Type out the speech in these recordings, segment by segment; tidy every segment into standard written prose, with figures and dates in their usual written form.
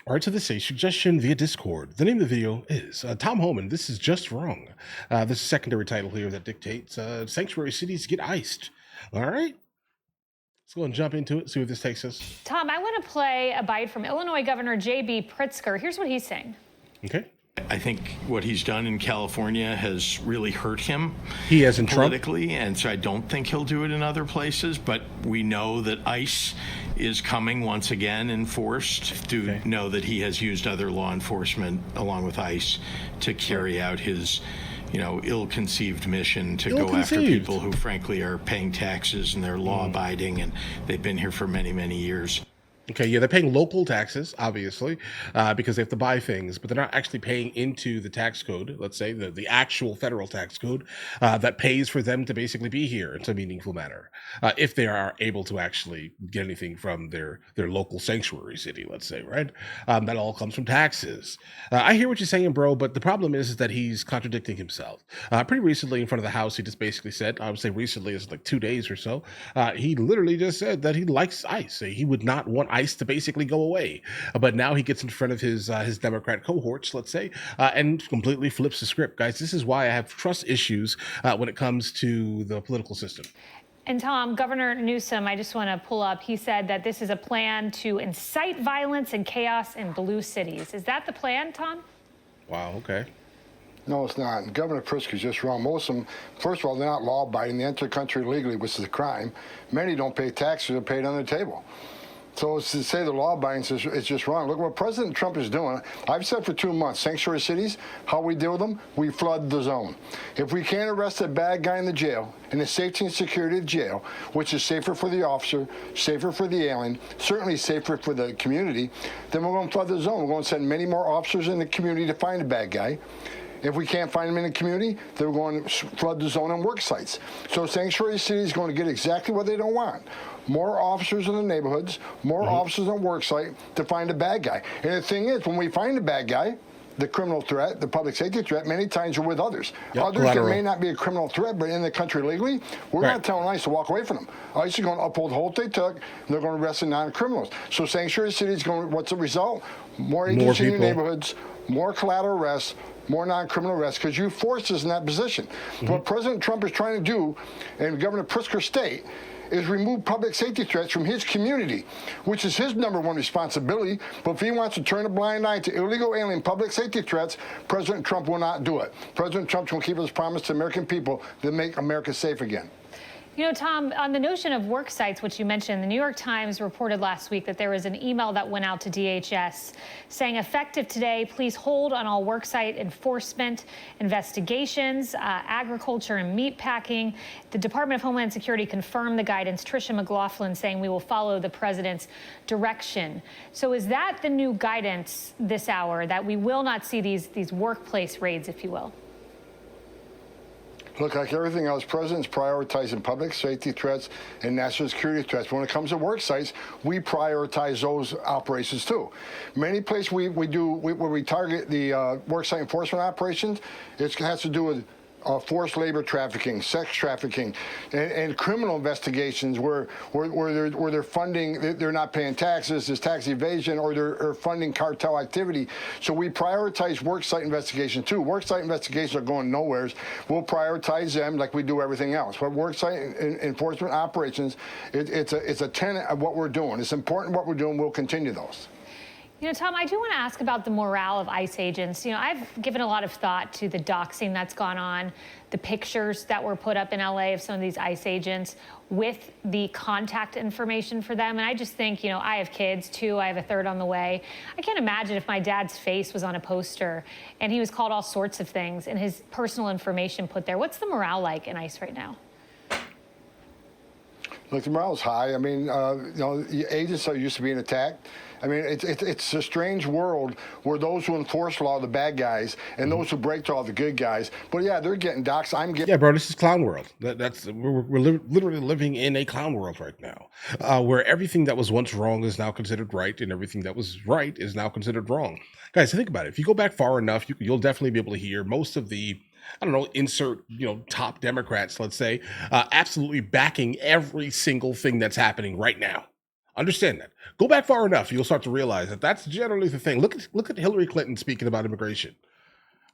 All right, so this is a suggestion via Discord. The name of the video is Tom Homan, This Is Just Wrong. This is a secondary title here that dictates sanctuary cities get iced. All right, let's go and jump into it, see where this takes us. Tom, I want to play a bite from Illinois Governor J.B. Pritzker. Here's what he's saying. Okay. I think what he's done in California has really hurt him He as in politically, Trump? and so I don't think he'll do it in other places. But we know that ICE is coming once again, enforced. To know that he has used other law enforcement along with ICE to carry out his, ill-conceived mission to go after people who, frankly, are paying taxes and they're law-abiding, and they've been here for many, many years. Okay, yeah, they're paying local taxes, obviously, because they have to buy things, but they're not actually paying into the tax code, let's say, the actual federal tax code that pays for them to basically be here in some meaningful manner, if they are able to actually get anything from their local sanctuary city, let's say, right? That all comes from taxes. I hear what you're saying, bro, but the problem is that he's contradicting himself. Pretty recently in front of the House, he just basically said, I would say recently, it's like 2 days or so, he literally just said that he likes ICE. He would not want ICE to basically go away, but now he gets in front of his Democrat cohorts, let's say, and completely flips the script. Guys, this is why I have trust issues when it comes to the political system. And Tom, Governor Newsom, I just want to pull up, he said that this is a plan to incite violence and chaos in blue cities. Is that the plan, Tom? Wow, okay. No, it's not. And Governor Pritzker's just wrong. Most of them, first of all, they're not law-abiding. They enter the country illegally, which is a crime. Many don't pay taxes or pay it on the table. So to say the law abiding is just wrong. Look what President Trump is doing. I've said for 2 months, sanctuary cities, how we deal with them, we flood the zone. If we can't arrest a bad guy in the jail, in the safety and security of jail, which is safer for the officer, safer for the alien, certainly safer for the community, then we're going to flood the zone. We're going to send many more officers in the community to find a bad guy. If we can't find them in the community, they're going to flood the zone on work sites. So sanctuary city is going to get exactly what they don't want. More officers in the neighborhoods, more officers on work site to find a bad guy. And the thing is, when we find a bad guy, the criminal threat, the public safety threat, many times are with others. Others that may not be a criminal threat, but in the country legally, we're not telling ICE to walk away from them. ICE is going to uphold the hold they took, and they're going to arrest the non-criminals. So sanctuary city is going, what's the result? More agents in your neighborhoods, more collateral arrests, more non-criminal arrests, because you forced us in that position. What President Trump is trying to do, and Governor Pritzker state, is remove public safety threats from his community, which is his #1 responsibility. But if he wants to turn a blind eye to illegal alien public safety threats, President Trump will not do it. President Trump will keep his promise to American people to make America safe again. You know, Tom, on the notion of work sites, which you mentioned, the New York Times reported last week that there was an email that went out to DHS saying, effective today, please hold on all worksite enforcement investigations, agriculture and meat packing. The Department of Homeland Security confirmed the guidance. Tricia McLaughlin saying we will follow the president's direction. So is that the new guidance this hour, that we will not see these workplace raids, if you will? Look, like everything else, president's prioritizing public safety threats and national security threats. When it comes to work sites, we prioritize those operations too. Many places where we target the work site enforcement operations, it has to do with forced labor trafficking, sex trafficking, and criminal investigations where they're funding, they're not paying taxes, there's tax evasion, or they're funding cartel activity. So we prioritize worksite investigations too. Worksite investigations are going nowhere. We'll prioritize them like we do everything else. But worksite enforcement operations, it's a tenet of what we're doing. It's important what we're doing. We'll continue those. You know, Tom, I do want to ask about the morale of ICE agents. You know, I've given a lot of thought to the doxing that's gone on, the pictures that were put up in LA of some of these ICE agents with the contact information for them. And I just think, you know, I have kids too. I have a third on the way. I can't imagine if my dad's face was on a poster and he was called all sorts of things and his personal information put there. What's the morale like in ICE right now? Look, the morale's high. I mean, agents are used to being attacked. I mean, it's a strange world where those who enforce the law are the bad guys and those who break the law are the good guys. But yeah, they're getting doxxed. I'm getting. Yeah, bro, this is clown world. We're literally living in a clown world right now, where everything that was once wrong is now considered right, and everything that was right is now considered wrong. Guys, think about it. If you go back far enough, you'll definitely be able to hear most of the, I don't know, insert, top Democrats, let's say, absolutely backing every single thing that's happening right now Understand that. Go back far enough, you'll start to realize that that's generally the thing. Look at Hillary Clinton speaking about immigration.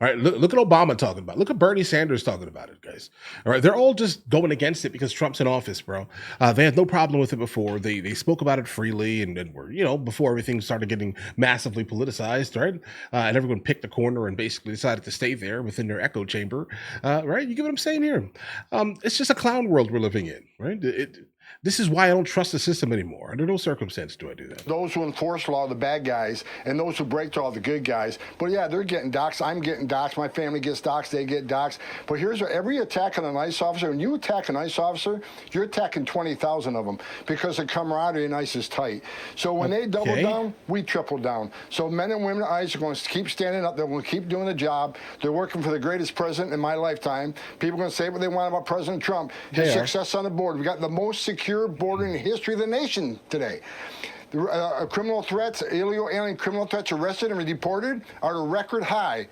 All right, look at Obama talking about it. Look at Bernie Sanders talking about it, guys. All right, they're all just going against it because Trump's in office, bro. They had no problem with it before. They spoke about it freely and were, before everything started getting massively politicized, right? And everyone picked a corner and basically decided to stay there within their echo chamber, right? You get what I'm saying here? It's just a clown world we're living in, right? This is why I don't trust the system anymore. Under no circumstance do I do that. Those who enforce law are the bad guys, and those who break the law are the good guys. But yeah, they're getting doxxed. I'm getting doxxed. My family gets doxxed. They get doxxed. But here's every attack on an ICE officer. When you attack an ICE officer, you're attacking 20,000 of them because the camaraderie in ICE is tight. So when they double down, we triple down. So men and women at ICE are going to keep standing up. They're going to keep doing the job. They're working for the greatest president in my lifetime. People are going to say what they want about President Trump. His success on the border. We got the most secure border in the history of the nation today. Criminal threats, illegal alien criminal threats arrested and deported are a record high,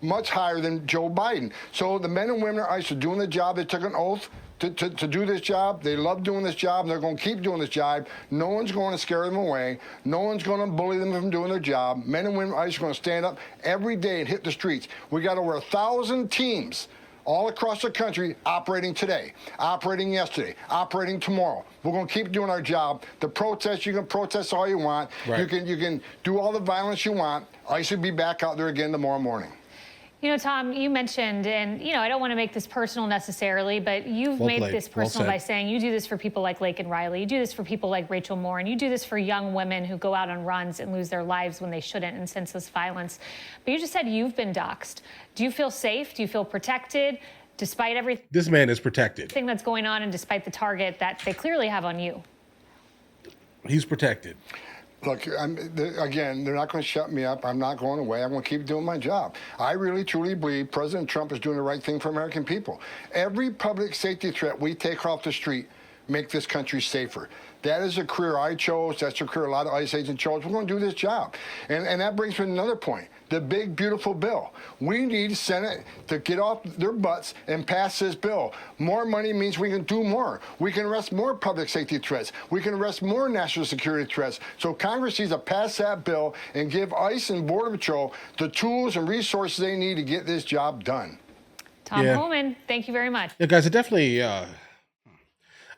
much higher than Joe Biden. So the men and women at ICE are doing the job. They took an oath to do this job. They love doing this job, and they're going to keep doing this job. No one's going to scare them away. No one's going to bully them from doing their job. Men and women at ICE are going to stand up every day and hit the streets. We got over 1,000 teams all across the country operating today, operating yesterday, operating tomorrow. We're going to keep doing our job. The protest, you can protest all you want. Right. You can do all the violence you want. ICE will be back out there again tomorrow morning. Tom, you mentioned, and, I don't want to make this personal necessarily, but you've made this personal by saying you do this for people like Lake and Riley. You do this for people like Rachel Moore, and you do this for young women who go out on runs and lose their lives when they shouldn't in senseless violence. But you just said you've been doxxed. Do you feel safe? Do you feel protected despite everything? This man is protected. Thing that's going on and despite the target that they clearly have on you. He's protected. Look, again, they're not going to shut me up. I'm not going away. I'm going to keep doing my job. I really, truly believe President Trump is doing the right thing for American people. Every public safety threat we take off the street make this country safer. That is a career I chose. That's a career a lot of ICE agents chose. We're going to do this job. And that brings me to another point, the big, beautiful bill. We need Senate to get off their butts and pass this bill. More money means we can do more. We can arrest more public safety threats. We can arrest more national security threats. So Congress needs to pass that bill and give ICE and Border Patrol the tools and resources they need to get this job done. Tom Homan, thank you very much. Yeah, guys, I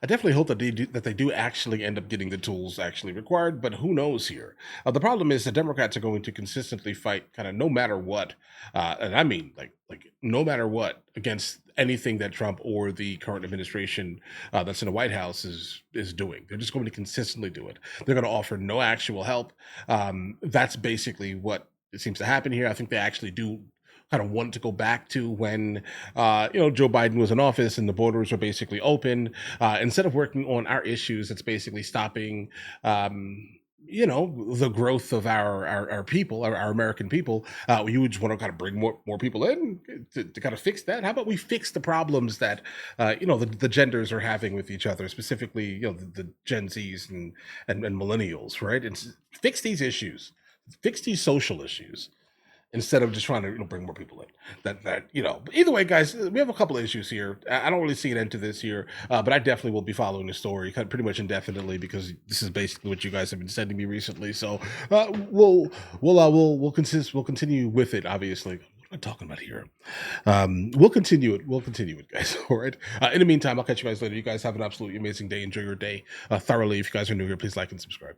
definitely hope that they do actually end up getting the tools actually required, but who knows here? The problem is the Democrats are going to consistently fight kind of no matter what, and I mean like no matter what against anything that Trump or the current administration that's in the White House is doing. They're just going to consistently do it. They're going to offer no actual help. That's basically what it seems to happen here. I think they actually do kind of want to go back to when, Joe Biden was in office and the borders were basically open. Instead of working on our issues, that's basically stopping, the growth of our people, our American people. You just want to kind of bring more people in to kind of fix that. How about we fix the problems that, the genders are having with each other, specifically, the Gen Zs and millennials, right? Fix these issues, fix these social issues, instead of just trying to bring more people in. Either way, guys, we have a couple of issues here. I don't really see an end to this here, but I definitely will be following the story pretty much indefinitely because this is basically what you guys have been sending me recently. So we'll continue with it. Obviously, what am I talking about here? We'll continue it, guys. All right. In the meantime, I'll catch you guys later. You guys have an absolutely amazing day. Enjoy your day thoroughly. If you guys are new here, please like and subscribe.